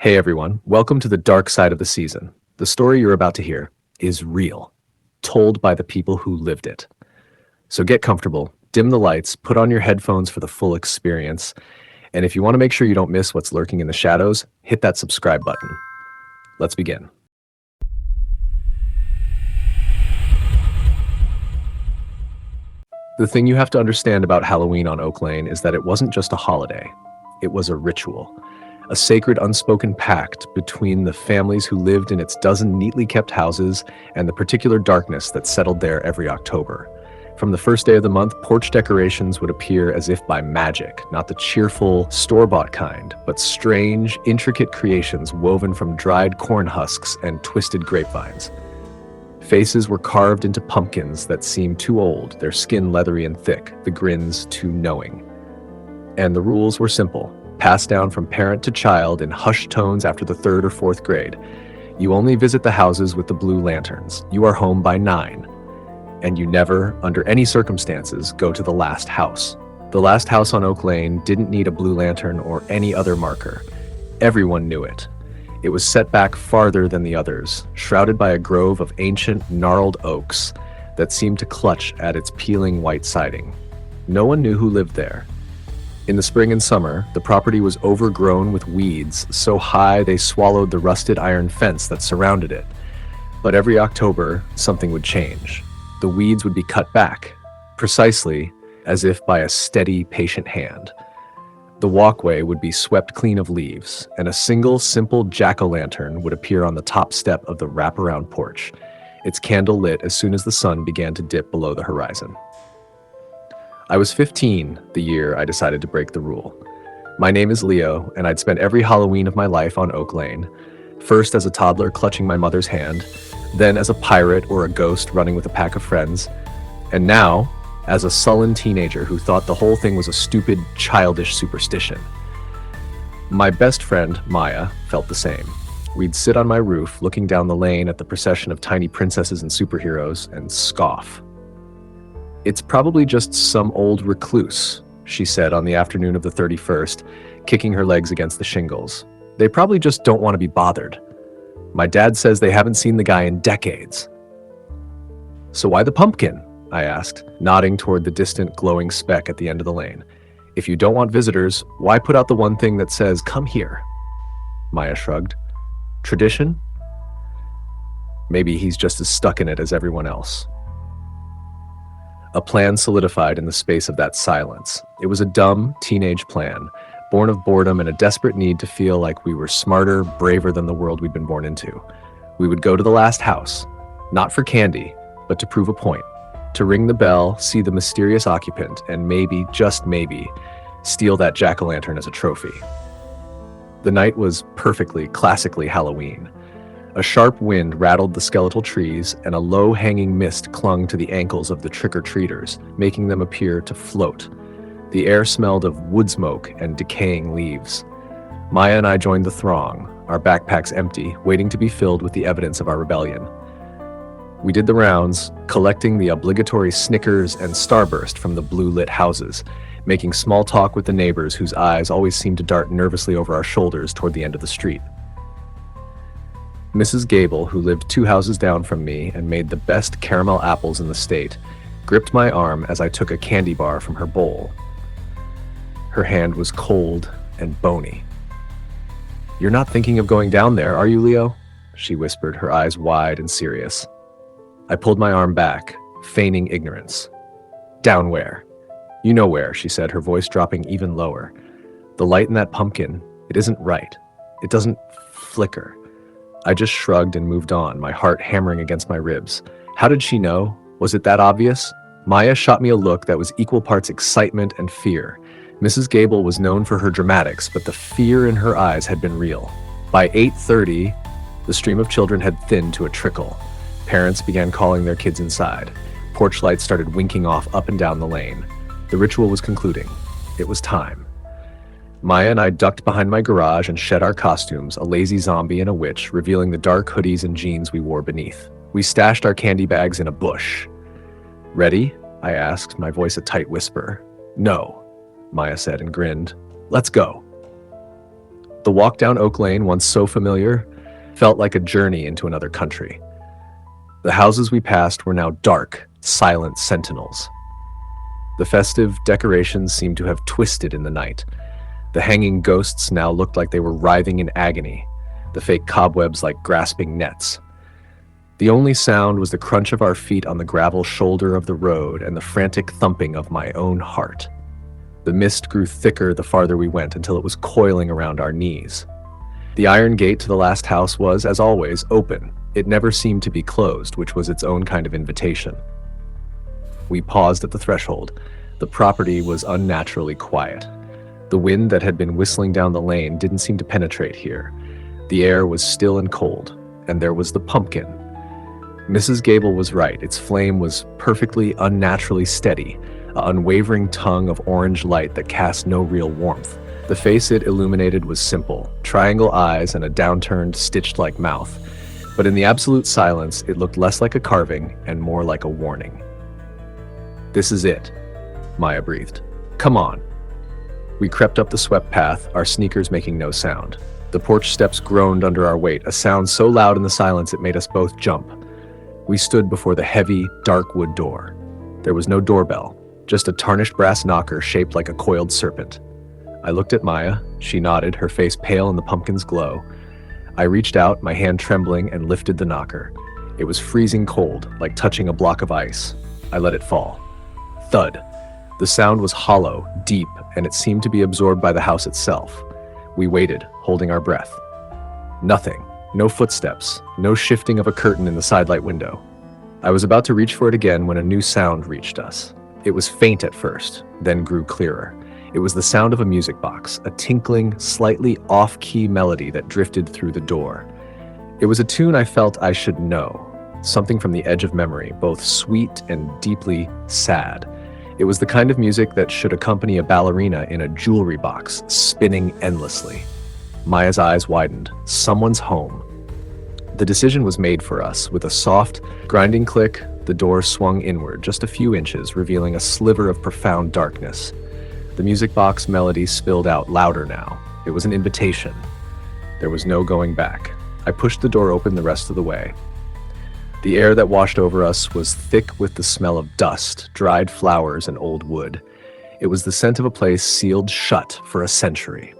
Hey everyone, welcome to the dark side of the season. The story you're about to hear is real, told by the people who lived it. So get comfortable, dim the lights, put on your headphones for the full experience, and if you want to make sure you don't miss what's lurking in the shadows, hit that subscribe button. Let's begin. The thing you have to understand about Halloween on Oak Lane is that it wasn't just a holiday, it was a ritual. A sacred unspoken pact between the families who lived in its dozen neatly kept houses and the particular darkness that settled there every October. From the first day of the month, porch decorations would appear as if by magic, not the cheerful, store-bought kind, but strange, intricate creations woven from dried corn husks and twisted grapevines. Faces were carved into pumpkins that seemed too old, their skin leathery and thick, the grins too knowing. And the rules were simple. Passed down from parent to child in hushed tones after the 3rd or 4th grade. You only visit the houses with the blue lanterns. You are home by 9. And you never, under any circumstances, go to the last house. The last house on Oak Lane didn't need a blue lantern or any other marker. Everyone knew it. It was set back farther than the others, shrouded by a grove of ancient, gnarled oaks that seemed to clutch at its peeling white siding. No one knew who lived there. In the spring and summer, the property was overgrown with weeds, so high they swallowed the rusted iron fence that surrounded it. But every October, something would change. The weeds would be cut back, precisely as if by a steady, patient hand. The walkway would be swept clean of leaves, and a single, simple jack-o'-lantern would appear on the top step of the wraparound porch, its candle lit as soon as the sun began to dip below the horizon. I was 15 the year I decided to break the rule. My name is Leo, and I'd spent every Halloween of my life on Oak Lane, first as a toddler clutching my mother's hand, then as a pirate or a ghost running with a pack of friends, and now as a sullen teenager who thought the whole thing was a stupid, childish superstition. My best friend, Maya, felt the same. We'd sit on my roof looking down the lane at the procession of tiny princesses and superheroes and scoff. "It's probably just some old recluse," she said on the afternoon of the 31st, kicking her legs against the shingles. "They probably just don't want to be bothered. My dad says they haven't seen the guy in decades." "So why the pumpkin?" I asked, nodding toward the distant glowing speck at the end of the lane. "If you don't want visitors, why put out the one thing that says, 'Come here'?" Maya shrugged. "Tradition? Maybe he's just as stuck in it as everyone else." A plan solidified in the space of that silence. It was a dumb, teenage plan, born of boredom and a desperate need to feel like we were smarter, braver than the world we'd been born into. We would go to the last house, not for candy, but to prove a point, to ring the bell, see the mysterious occupant, and maybe, just maybe, steal that jack-o'-lantern as a trophy. The night was perfectly, classically Halloween. A sharp wind rattled the skeletal trees, and a low-hanging mist clung to the ankles of the trick-or-treaters, making them appear to float. The air smelled of wood smoke and decaying leaves. Maya and I joined the throng, our backpacks empty, waiting to be filled with the evidence of our rebellion. We did the rounds, collecting the obligatory Snickers and Starburst from the blue-lit houses, making small talk with the neighbors whose eyes always seemed to dart nervously over our shoulders toward the end of the street. Mrs. Gable, who lived 2 houses down from me and made the best caramel apples in the state, gripped my arm as I took a candy bar from her bowl. Her hand was cold and bony. "You're not thinking of going down there, are you, Leo?" she whispered, her eyes wide and serious. I pulled my arm back, feigning ignorance. "Down where?" "You know where," she said, her voice dropping even lower. "The light in that pumpkin, it isn't right. It doesn't flicker." I just shrugged and moved on, my heart hammering against my ribs. How did she know? Was it that obvious? Maya shot me a look that was equal parts excitement and fear. Mrs. Gable was known for her dramatics, but the fear in her eyes had been real. By 8:30, the stream of children had thinned to a trickle. Parents began calling their kids inside. Porch lights started winking off up and down the lane. The ritual was concluding. It was time. Maya and I ducked behind my garage and shed our costumes, a lazy zombie and a witch, revealing the dark hoodies and jeans we wore beneath. We stashed our candy bags in a bush. "Ready?" I asked, my voice a tight whisper. "No," Maya said and grinned. "Let's go." The walk down Oak Lane, once so familiar, felt like a journey into another country. The houses we passed were now dark, silent sentinels. The festive decorations seemed to have twisted in the night. The hanging ghosts now looked like they were writhing in agony, the fake cobwebs like grasping nets. The only sound was the crunch of our feet on the gravel shoulder of the road and the frantic thumping of my own heart. The mist grew thicker the farther we went until it was coiling around our knees. The iron gate to the last house was, as always, open. It never seemed to be closed, which was its own kind of invitation. We paused at the threshold. The property was unnaturally quiet. The wind that had been whistling down the lane didn't seem to penetrate here. The air was still and cold, and there was the pumpkin. Mrs. Gable was right. Its flame was perfectly unnaturally steady, an unwavering tongue of orange light that cast no real warmth. The face it illuminated was simple, triangle eyes and a downturned, stitched-like mouth. But in the absolute silence, it looked less like a carving and more like a warning. "This is it," Maya breathed. "Come on." We crept up the swept path, our sneakers making no sound. The porch steps groaned under our weight, a sound so loud in the silence it made us both jump. We stood before the heavy, dark wood door. There was no doorbell, just a tarnished brass knocker shaped like a coiled serpent. I looked at Maya. She nodded, her face pale in the pumpkin's glow. I reached out, my hand trembling, and lifted the knocker. It was freezing cold, like touching a block of ice. I let it fall. Thud. The sound was hollow, deep, and it seemed to be absorbed by the house itself. We waited, holding our breath. Nothing. No footsteps. No shifting of a curtain in the sidelight window. I was about to reach for it again when a new sound reached us. It was faint at first, then grew clearer. It was the sound of a music box, a tinkling, slightly off-key melody that drifted through the door. It was a tune I felt I should know, something from the edge of memory, both sweet and deeply sad. It was the kind of music that should accompany a ballerina in a jewelry box, spinning endlessly. Maya's eyes widened. Someone's home. The decision was made for us. With a soft, grinding click, the door swung inward just a few inches, revealing a sliver of profound darkness. The music box melody spilled out louder now. It was an invitation. There was no going back. I pushed the door open the rest of the way. The air that washed over us was thick with the smell of dust, dried flowers, and old wood. It was the scent of a place sealed shut for a century.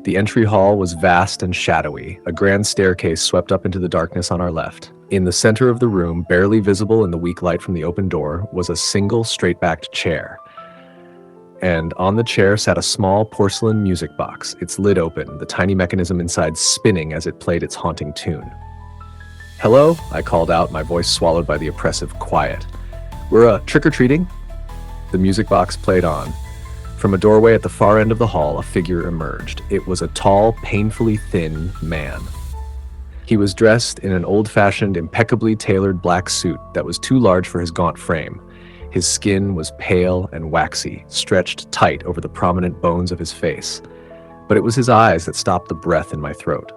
The entry hall was vast and shadowy. A grand staircase swept up into the darkness on our left. In the center of the room, barely visible in the weak light from the open door, was a single straight-backed chair. And on the chair sat a small porcelain music box, its lid open, the tiny mechanism inside spinning as it played its haunting tune. "Hello?" I called out, my voice swallowed by the oppressive quiet. "We're trick-or-treating?" The music box played on. From a doorway at the far end of the hall, a figure emerged. It was a tall, painfully thin man. He was dressed in an old-fashioned, impeccably tailored black suit that was too large for his gaunt frame. His skin was pale and waxy, stretched tight over the prominent bones of his face. But it was his eyes that stopped the breath in my throat.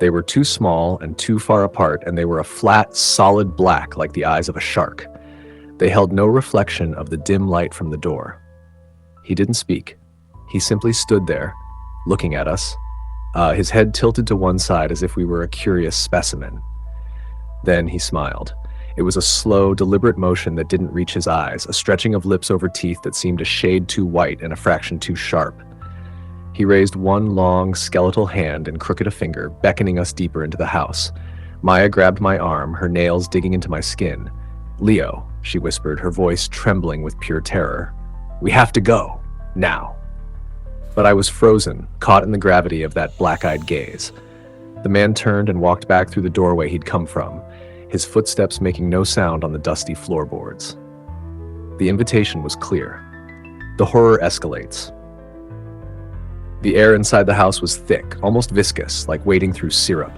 They were too small and too far apart, and they were a flat, solid black like the eyes of a shark. They held no reflection of the dim light from the door. He didn't speak. He simply stood there, looking at us, his head tilted to one side as if we were a curious specimen. Then he smiled. It was a slow, deliberate motion that didn't reach his eyes, a stretching of lips over teeth that seemed a shade too white and a fraction too sharp. He raised one long, skeletal hand and crooked a finger, beckoning us deeper into the house. Maya grabbed my arm, her nails digging into my skin. "Leo," she whispered, her voice trembling with pure terror. "We have to go. Now." But I was frozen, caught in the gravity of that black-eyed gaze. The man turned and walked back through the doorway he'd come from, his footsteps making no sound on the dusty floorboards. The invitation was clear. The horror escalates. The air inside the house was thick, almost viscous, like wading through syrup.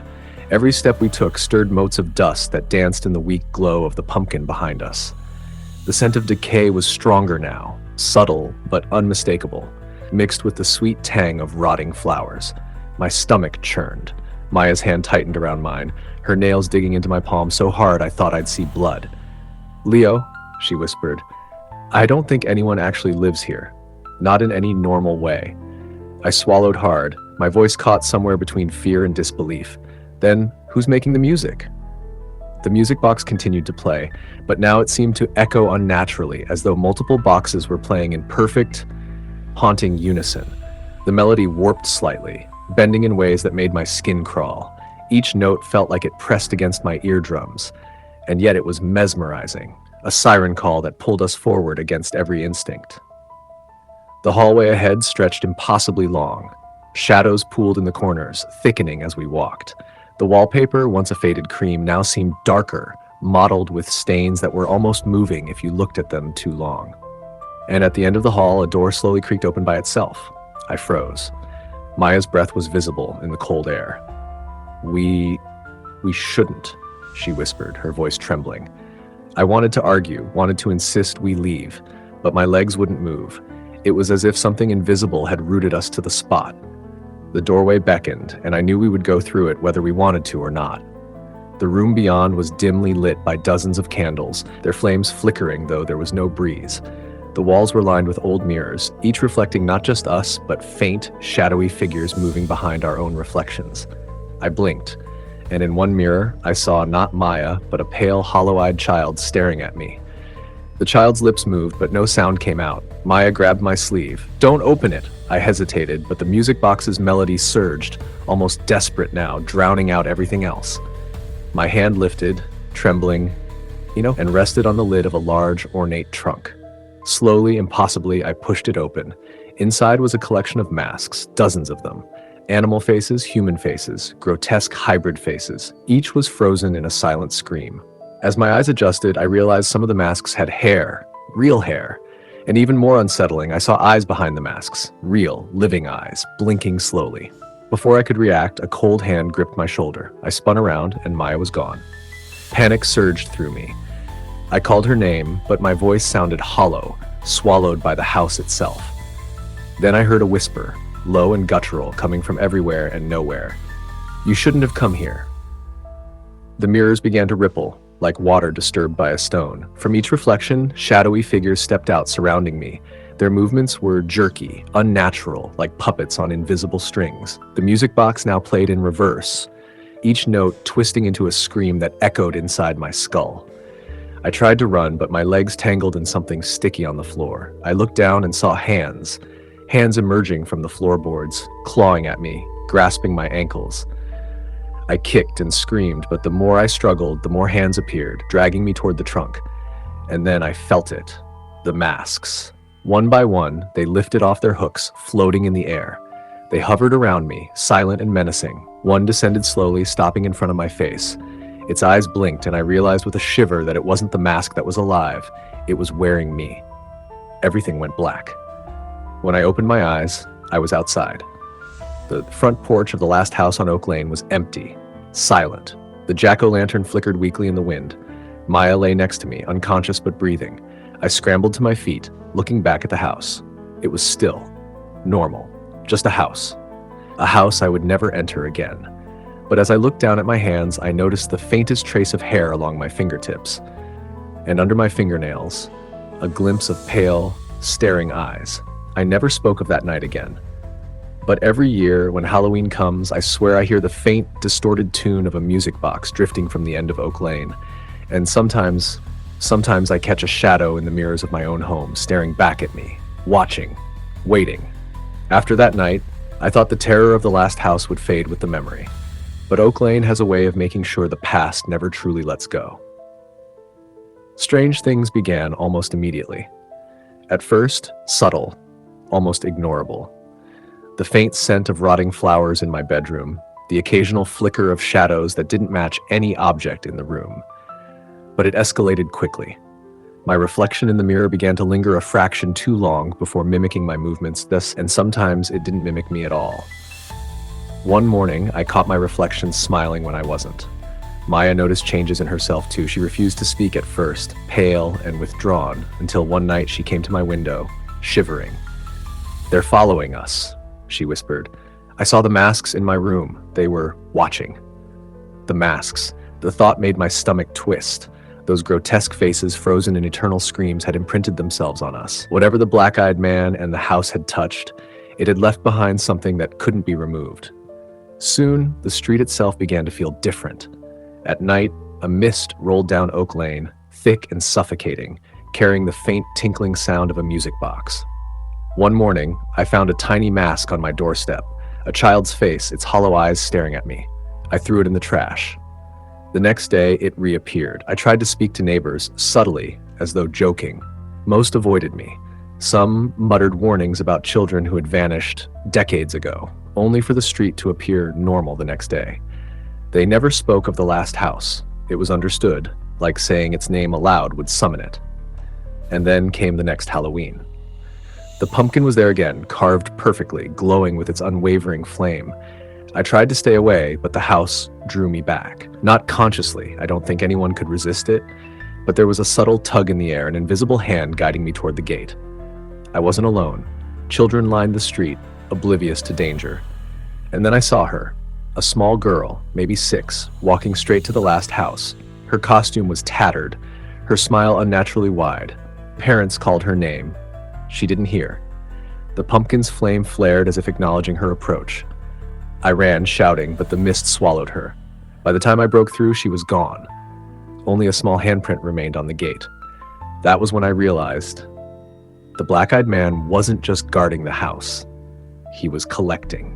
Every step we took stirred motes of dust that danced in the weak glow of the pumpkin behind us. The scent of decay was stronger now, subtle but unmistakable, mixed with the sweet tang of rotting flowers. My stomach churned. Maya's hand tightened around mine, her nails digging into my palm so hard I thought I'd see blood. "Leo," she whispered, "I don't think anyone actually lives here. Not in any normal way." I swallowed hard. My voice caught somewhere between fear and disbelief. Then, who's making the music? The music box continued to play, but now it seemed to echo unnaturally, as though multiple boxes were playing in perfect, haunting unison. The melody warped slightly, bending in ways that made my skin crawl. Each note felt like it pressed against my eardrums, and yet it was mesmerizing, a siren call that pulled us forward against every instinct. The hallway ahead stretched impossibly long. Shadows pooled in the corners, thickening as we walked. The wallpaper, once a faded cream, now seemed darker, mottled with stains that were almost moving if you looked at them too long. And at the end of the hall, a door slowly creaked open by itself. I froze. Maya's breath was visible in the cold air. We shouldn't, she whispered, her voice trembling. I wanted to argue, wanted to insist we leave, but my legs wouldn't move. It was as if something invisible had rooted us to the spot. The doorway beckoned, and I knew we would go through it whether we wanted to or not. The room beyond was dimly lit by dozens of candles, their flames flickering though there was no breeze. The walls were lined with old mirrors, each reflecting not just us, but faint, shadowy figures moving behind our own reflections. I blinked, and in one mirror, I saw not Maya, but a pale, hollow-eyed child staring at me. The child's lips moved, but no sound came out. Maya grabbed my sleeve. "Don't open it!" I hesitated, but the music box's melody surged, almost desperate now, drowning out everything else. My hand lifted, trembling, and rested on the lid of a large, ornate trunk. Slowly, impossibly, I pushed it open. Inside was a collection of masks, dozens of them. Animal faces, human faces, grotesque hybrid faces. Each was frozen in a silent scream. As my eyes adjusted, I realized some of the masks had hair, real hair. And even more unsettling, I saw eyes behind the masks, real, living eyes, blinking slowly. Before I could react, a cold hand gripped my shoulder. I spun around, and Maya was gone. Panic surged through me. I called her name, but my voice sounded hollow, swallowed by the house itself. Then I heard a whisper, low and guttural, coming from everywhere and nowhere. "You shouldn't have come here." The mirrors began to ripple, like water disturbed by a stone. From each reflection, shadowy figures stepped out, surrounding me. Their movements were jerky, unnatural, like puppets on invisible strings. The music box now played in reverse, each note twisting into a scream that echoed inside my skull. I tried to run, but my legs tangled in something sticky on the floor. I looked down and saw hands emerging from the floorboards, clawing at me, grasping my ankles. I kicked and screamed, but the more I struggled, the more hands appeared, dragging me toward the trunk. And then I felt it. The masks. One by one, they lifted off their hooks, floating in the air. They hovered around me, silent and menacing. One descended slowly, stopping in front of my face. Its eyes blinked, and I realized with a shiver that it wasn't the mask that was alive. It was wearing me. Everything went black. When I opened my eyes, I was outside. The front porch of the last house on Oak Lane was empty, silent. The jack-o'-lantern flickered weakly in the wind. Maya lay next to me, unconscious but breathing. I scrambled to my feet, looking back at the house. It was still, normal, just a house. A house I would never enter again. But as I looked down at my hands, I noticed the faintest trace of hair along my fingertips. And under my fingernails, a glimpse of pale, staring eyes. I never spoke of that night again. But every year, when Halloween comes, I swear I hear the faint, distorted tune of a music box drifting from the end of Oak Lane. And sometimes I catch a shadow in the mirrors of my own home, staring back at me, watching, waiting. After that night, I thought the terror of the last house would fade with the memory. But Oak Lane has a way of making sure the past never truly lets go. Strange things began almost immediately. At first, subtle, almost ignorable. The faint scent of rotting flowers in my bedroom, the occasional flicker of shadows that didn't match any object in the room. But it escalated quickly. My reflection in the mirror began to linger a fraction too long before mimicking my movements, and sometimes it didn't mimic me at all. One morning, I caught my reflection smiling when I wasn't. Maya noticed changes in herself too. She refused to speak at first, pale and withdrawn, until one night she came to my window, shivering. "They're following us," she whispered. "I saw the masks in my room. They were watching." The masks. The thought made my stomach twist. Those grotesque faces, frozen in eternal screams, had imprinted themselves on us. Whatever the black-eyed man and the house had touched, It had left behind something that couldn't be removed. Soon, the street itself began to feel different. At night, a mist rolled down Oak Lane, thick and suffocating, carrying the faint tinkling sound of a music box. One morning, I found a tiny mask on my doorstep, a child's face, its hollow eyes staring at me. I threw it in the trash. The next day, it reappeared. I tried to speak to neighbors, subtly, as though joking. Most avoided me. Some muttered warnings about children who had vanished decades ago, only for the street to appear normal the next day. They never spoke of the last house. It was understood, like saying its name aloud would summon it. And then came the next Halloween. The pumpkin was there again, carved perfectly, glowing with its unwavering flame. I tried to stay away, but the house drew me back. Not consciously, I don't think anyone could resist it, but there was a subtle tug in the air, an invisible hand guiding me toward the gate. I wasn't alone. Children lined the street, oblivious to danger. And then I saw her, a small girl, maybe 6, walking straight to the last house. Her costume was tattered, her smile unnaturally wide. Parents called her name. She didn't hear. The pumpkin's flame flared as if acknowledging her approach. I ran, shouting, but the mist swallowed her. By the time I broke through, she was gone. Only a small handprint remained on the gate. That was when I realized the black-eyed man wasn't just guarding the house. He was collecting,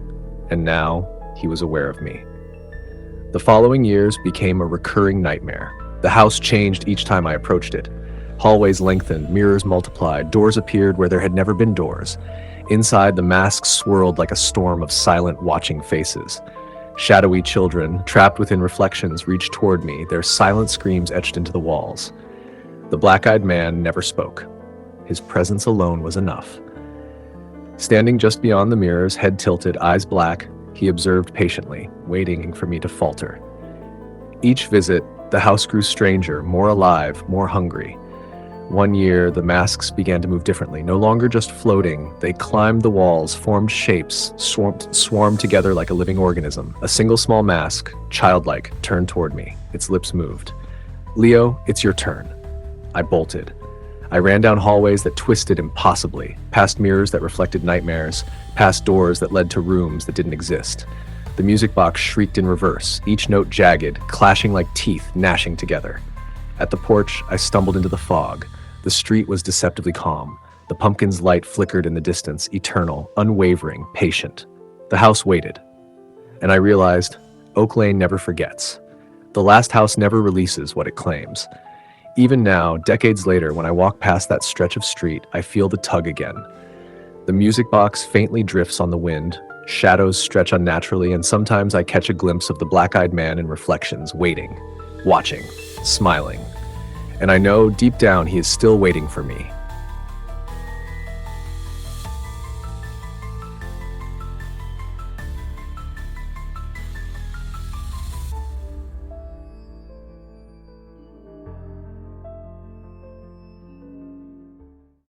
and now he was aware of me. The following years became a recurring nightmare. The house changed each time I approached it. Hallways lengthened, mirrors multiplied, doors appeared where there had never been doors. Inside, the masks swirled like a storm of silent, watching faces. Shadowy children, trapped within reflections, reached toward me, their silent screams etched into the walls. The black-eyed man never spoke. His presence alone was enough. Standing just beyond the mirrors, head tilted, eyes black, he observed patiently, waiting for me to falter. Each visit, the house grew stranger, more alive, more hungry. One year, the masks began to move differently, no longer just floating. They climbed the walls, formed shapes, swarmed together like a living organism. A single small mask, childlike, turned toward me. Its lips moved. "Leo, it's your turn." I bolted. I ran down hallways that twisted impossibly, past mirrors that reflected nightmares, past doors that led to rooms that didn't exist. The music box shrieked in reverse, each note jagged, clashing like teeth, gnashing together. At the porch, I stumbled into the fog. The street was deceptively calm. The pumpkin's light flickered in the distance, eternal, unwavering, patient. The house waited. And I realized, Oak Lane never forgets. The last house never releases what it claims. Even now, decades later, when I walk past that stretch of street, I feel the tug again. The music box faintly drifts on the wind, shadows stretch unnaturally, and sometimes I catch a glimpse of the black-eyed man in reflections, waiting, watching, smiling. And I know deep down he is still waiting for me,